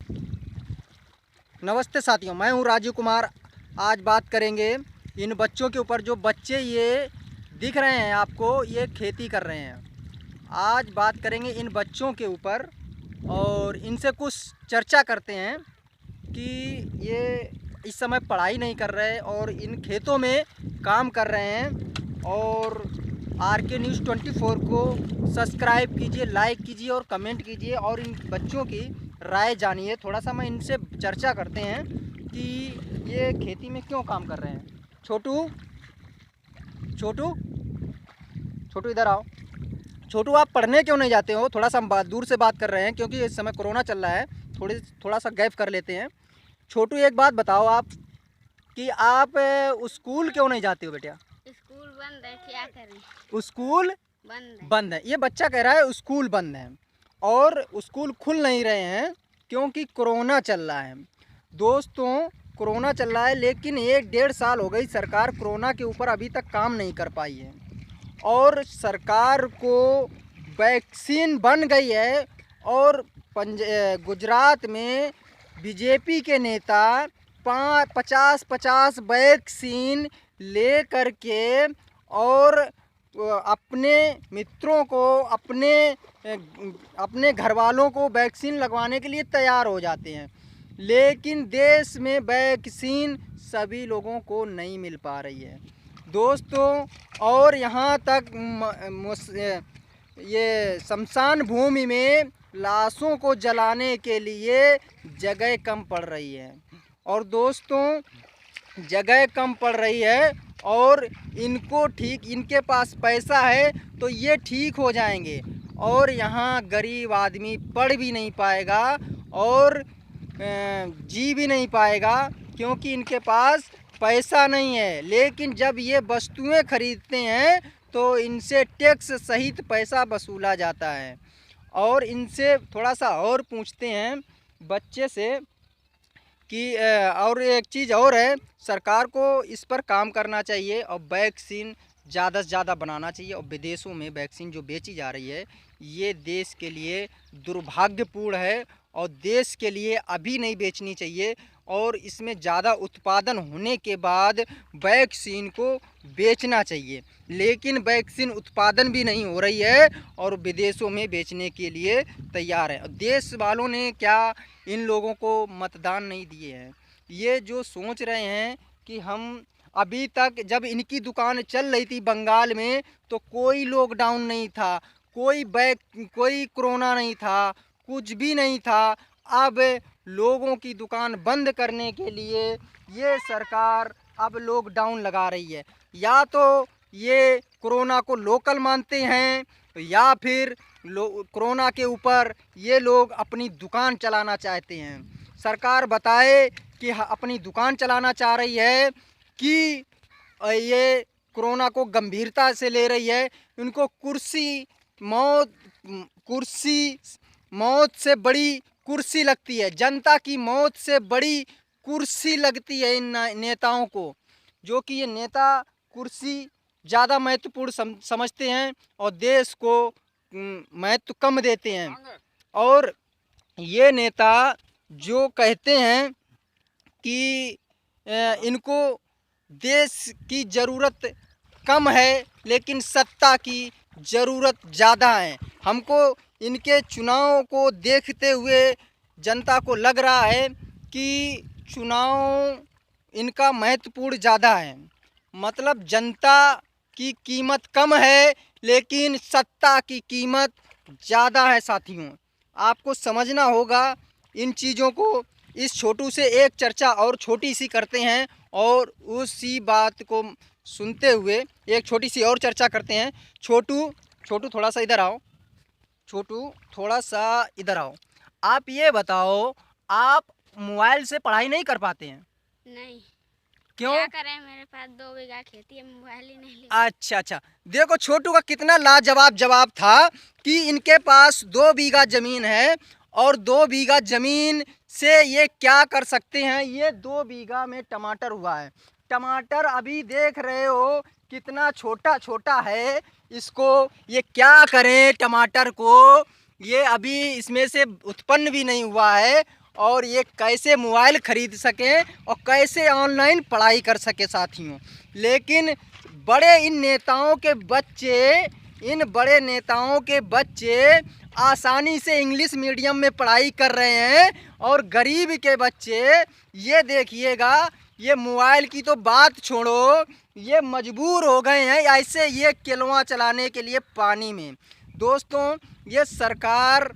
नमस्ते साथियों, मैं हूं राजीव कुमार। आज बात करेंगे इन बच्चों के ऊपर। जो बच्चे ये दिख रहे हैं आपको, ये खेती कर रहे हैं। आज बात करेंगे इन बच्चों के ऊपर और इनसे कुछ चर्चा करते हैं कि ये इस समय पढ़ाई नहीं कर रहे और इन खेतों में काम कर रहे हैं। और RK News 24 को सब्सक्राइब कीजिए, लाइक कीजिए और कमेंट कीजिए और इन बच्चों की राय जानिए। थोड़ा सा मैं इनसे चर्चा करते हैं कि ये खेती में क्यों काम कर रहे हैं। छोटू छोटू छोटू इधर आओ। छोटू, आप पढ़ने क्यों नहीं जाते हो? थोड़ा सा हम दूर से बात कर रहे हैं क्योंकि इस समय कोरोना चल रहा है। थोड़ा सा गैप कर लेते हैं। छोटू, एक बात बताओ आप कि आप स्कूल क्यों नहीं जाते हो बेटा? स्कूल बंद है, क्या करें। स्कूल बंद है। ये बच्चा कह रहा है स्कूल बंद है और स्कूल खुल नहीं रहे हैं क्योंकि कोरोना चल रहा है। दोस्तों, कोरोना चल रहा है लेकिन 1-1.5 साल हो गई, सरकार कोरोना के ऊपर अभी तक काम नहीं कर पाई है। और सरकार को वैक्सीन बन गई है और गुजरात में बीजेपी के नेता 50-50 वैक्सीन ले कर के और अपने मित्रों को, अपने घर वालों को वैक्सीन लगवाने के लिए तैयार हो जाते हैं। लेकिन देश में वैक्सीन सभी लोगों को नहीं मिल पा रही है दोस्तों। और यहाँ तक ये शमशान भूमि में लाशों को जलाने के लिए जगह कम पड़ रही है। और दोस्तों, जगह कम पड़ रही है और इनके पास पैसा है तो ये ठीक हो जाएंगे और यहाँ गरीब आदमी पढ़ भी नहीं पाएगा और जी भी नहीं पाएगा क्योंकि इनके पास पैसा नहीं है। लेकिन जब ये वस्तुएं खरीदते हैं तो इनसे टैक्स सहित पैसा वसूला जाता है। और इनसे थोड़ा सा और पूछते हैं बच्चे से कि और एक चीज़ और है, सरकार को इस पर काम करना चाहिए और वैक्सीन ज़्यादा से ज़्यादा बनाना चाहिए। और विदेशों में वैक्सीन जो बेची जा रही है ये देश के लिए दुर्भाग्यपूर्ण है और देश के लिए अभी नहीं बेचनी चाहिए। और इसमें ज़्यादा उत्पादन होने के बाद वैक्सीन को बेचना चाहिए। लेकिन वैक्सीन उत्पादन भी नहीं हो रही है और विदेशों में बेचने के लिए तैयार है। देश वालों ने क्या इन लोगों को मतदान नहीं दिए हैं? ये जो सोच रहे हैं कि हम अभी तक जब इनकी दुकान चल रही थी बंगाल में तो कोई लॉकडाउन नहीं था, कोई कोरोना नहीं था, कुछ भी नहीं था। अब लोगों की दुकान बंद करने के लिए ये सरकार अब लॉकडाउन लगा रही है। या तो ये कोरोना को लोकल मानते हैं या फिर कोरोना के ऊपर ये लोग अपनी दुकान चलाना चाहते हैं। सरकार बताए कि अपनी दुकान चलाना चाह रही है कि ये कोरोना को गंभीरता से ले रही है। उनको कुर्सी मौत से बड़ी कुर्सी लगती है, जनता की मौत से बड़ी कुर्सी लगती है इन नेताओं को, जो कि ये नेता कुर्सी ज़्यादा महत्वपूर्ण समझते हैं और देश को महत्व कम देते हैं। और ये नेता जो कहते हैं कि इनको देश की ज़रूरत कम है लेकिन सत्ता की ज़रूरत ज़्यादा है। हमको इनके चुनाव को देखते हुए जनता को लग रहा है कि चुनाव इनका महत्वपूर्ण ज़्यादा है। मतलब जनता की कीमत कम है लेकिन सत्ता की कीमत ज़्यादा है। साथियों, आपको समझना होगा इन चीज़ों को। इस छोटू से एक चर्चा और छोटी सी करते हैं और उसी बात को सुनते हुए एक छोटी सी और चर्चा करते हैं। छोटू थोड़ा सा इधर आओ। छोटू थोड़ा सा इधर आओ। आप ये बताओ, आप मोबाइल से पढ़ाई नहीं कर पाते हैं? नहीं। क्यों? क्या करें, मेरे पास 2 बीघा खेती है, मोबाइल ही नहीं ले। अच्छा, देखो छोटू का कितना लाजवाब जवाब था कि इनके पास 2 बीघा ज़मीन है और 2 बीघा ज़मीन से ये क्या कर सकते हैं। ये 2 बीघा में टमाटर हुआ है। टमाटर अभी देख रहे हो कितना छोटा छोटा है। इसको ये क्या करें टमाटर को, ये अभी इसमें से उत्पन्न भी नहीं हुआ है और ये कैसे मोबाइल खरीद सकें और कैसे ऑनलाइन पढ़ाई कर सके साथियों। लेकिन इन बड़े नेताओं के बच्चे आसानी से इंग्लिश मीडियम में पढ़ाई कर रहे हैं और गरीब के बच्चे, ये देखिएगा, ये मोबाइल की तो बात छोड़ो, ये मजबूर हो गए हैं ऐसे ये केलवा चलाने के लिए पानी में। दोस्तों, ये सरकार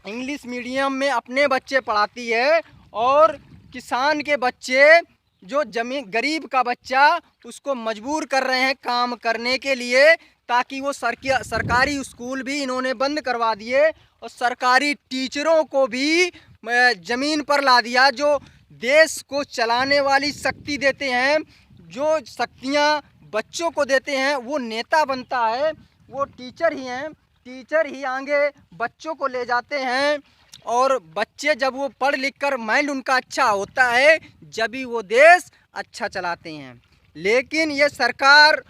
इंग्लिश मीडियम में अपने बच्चे पढ़ाती है और किसान के बच्चे, जो गरीब का बच्चा, उसको मजबूर कर रहे हैं काम करने के लिए, ताकि वो सरकारी स्कूल भी इन्होंने बंद करवा दिए और सरकारी टीचरों को भी ज़मीन पर ला दिया। जो देश को चलाने वाली शक्ति देते हैं, जो शक्तियाँ बच्चों को देते हैं, वो नेता बनता है, वो टीचर ही हैं। टीचर ही आगे बच्चों को ले जाते हैं और बच्चे जब वो पढ़ लिख कर माइंड उनका अच्छा होता है, जब भी वो देश अच्छा चलाते हैं। लेकिन ये सरकार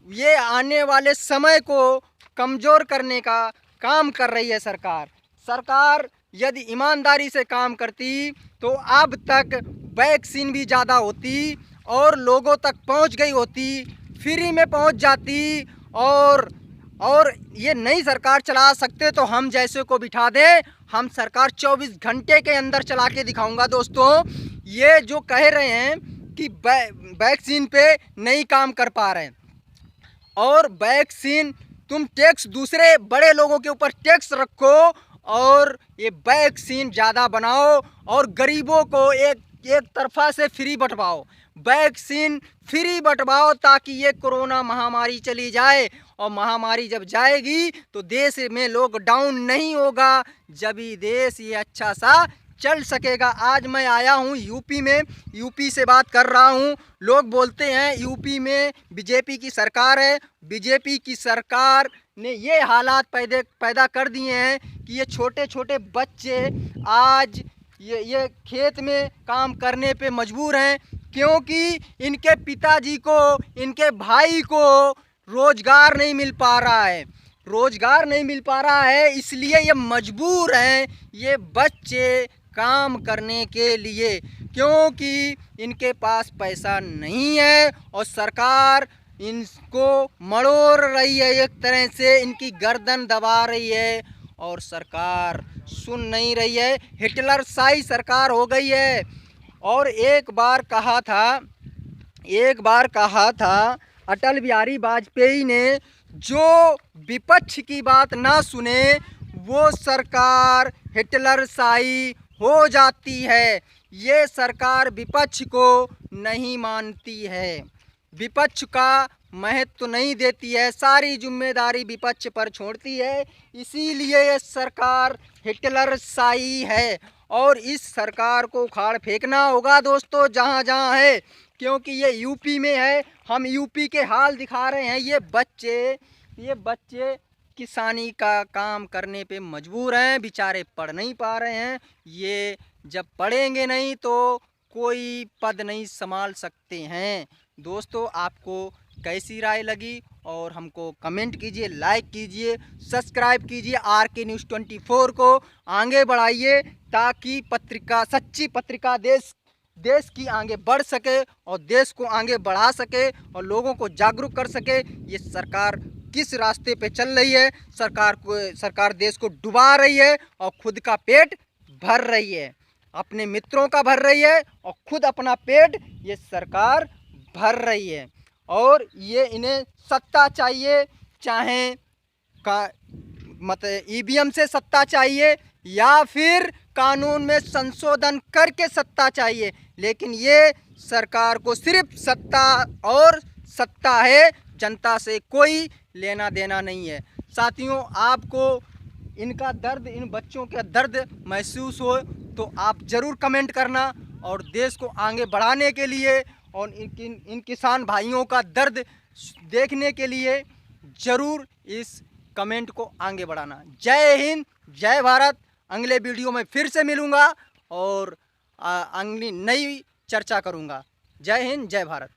ये आने वाले समय को कमज़ोर करने का काम कर रही है। सरकार यदि ईमानदारी से काम करती तो अब तक वैक्सीन भी ज़्यादा होती और लोगों तक पहुंच गई होती, फ्री में पहुंच जाती। और ये नई सरकार चला सकते तो हम जैसे को बिठा दें, हम सरकार 24 घंटे के अंदर चला के दिखाऊंगा। दोस्तों, ये जो कह रहे हैं कि वैक्सीन पे नहीं काम कर पा रहे हैं, और वैक्सीन तुम टैक्स दूसरे बड़े लोगों के ऊपर टैक्स रखो और ये वैक्सीन ज़्यादा बनाओ और गरीबों को एक तरफा से फ्री बंटवाओ, वैक्सीन फ्री बंटवाओ, ताकि ये कोरोना महामारी चली जाए। और महामारी जब जाएगी तो देश में लॉकडाउन नहीं होगा, जब ही देश ये अच्छा सा चल सकेगा। आज मैं आया हूँ यूपी में, यूपी से बात कर रहा हूँ। लोग बोलते हैं यूपी में बीजेपी की सरकार है, बीजेपी की सरकार ने ये हालात पैदा कर दिए हैं कि ये छोटे छोटे बच्चे आज ये खेत में काम करने पे मजबूर हैं, क्योंकि इनके पिताजी को, इनके भाई को रोज़गार नहीं मिल पा रहा है, इसलिए ये मजबूर हैं ये बच्चे काम करने के लिए, क्योंकि इनके पास पैसा नहीं है और सरकार इनको मरोड़ रही है, एक तरह से इनकी गर्दन दबा रही है और सरकार सुन नहीं रही है। हिटलरशाही सरकार हो गई है। और एक बार कहा था अटल बिहारी वाजपेयी ने, जो विपक्ष की बात ना सुने वो सरकार हिटलरशाही हो जाती है। ये सरकार विपक्ष को नहीं मानती है, विपक्ष का महत्व नहीं देती है, सारी जिम्मेदारी विपक्ष पर छोड़ती है, इसीलिए ये सरकार हिटलरशाही है। और इस सरकार को उखाड़ फेंकना होगा दोस्तों, जहाँ जहाँ है, क्योंकि ये यूपी में है। हम यूपी के हाल दिखा रहे हैं। ये बच्चे किसानी का काम करने पे मजबूर हैं, बेचारे पढ़ नहीं पा रहे हैं। ये जब पढ़ेंगे नहीं तो कोई पद नहीं संभाल सकते हैं। दोस्तों, आपको कैसी राय लगी और हमको कमेंट कीजिए, लाइक कीजिए, सब्सक्राइब कीजिए। RK News 24 को आगे बढ़ाइए, ताकि सच्ची पत्रिका देश की आगे बढ़ सके और देश को आगे बढ़ा सके और लोगों को जागरूक कर सके। ये सरकार किस रास्ते पे चल रही है, सरकार देश को डुबा रही है और खुद का पेट भर रही है, अपने मित्रों का भर रही है और खुद अपना पेट ये सरकार भर रही है। और ये इन्हें सत्ता चाहिए, चाहे EVM से सत्ता चाहिए या फिर कानून में संशोधन करके सत्ता चाहिए, लेकिन ये सरकार को सिर्फ सत्ता है, जनता से कोई लेना देना नहीं है। साथियों, आपको इनका दर्द, इन बच्चों का दर्द महसूस हो तो आप ज़रूर कमेंट करना, और देश को आगे बढ़ाने के लिए और इन किसान भाइयों का दर्द देखने के लिए ज़रूर इस कमेंट को आगे बढ़ाना। जय हिंद, जय भारत। अगले वीडियो में फिर से मिलूँगा और अगली नई चर्चा करूँगा। जय हिंद, जय भारत।